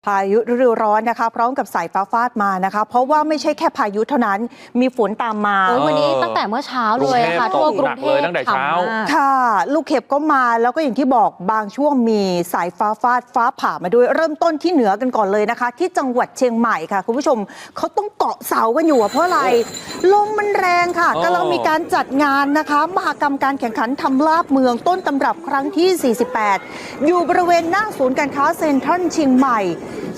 พายุฤดูร้อนนะคะพร้อมกับสายฟ้าฟาดมานะคะเพราะว่าไม่ใช่แค่พายุเท่านั้นมีฝนตามมาวันนี้ตั้งแต่เมื่อเช้าเลยค่ะทั่วกรุงเทพตั้งแต่เช้าค่ะลูกเห็บก็มาแล้วก็อย่างที่บอกบางช่วงมีสายฟ้าฟาดฟ้าผ่ามาด้วยเริ่มต้นที่เหนือกันก่อนเลยนะคะที่จังหวัดเชียงใหม่ค่ะคุณผู้ชมเขาต้องเกาะเสากันอยู่เพราะอะไรลมมันแรงค่ะกำลังมีการจัดงานนะคะมหกรรมการแข่งขันทำลาบเมืองต้นตำรับครั้งที่ 48 อยู่บริเวณหน้าศูนย์การค้าเซ็นทรัลเชียงใหม่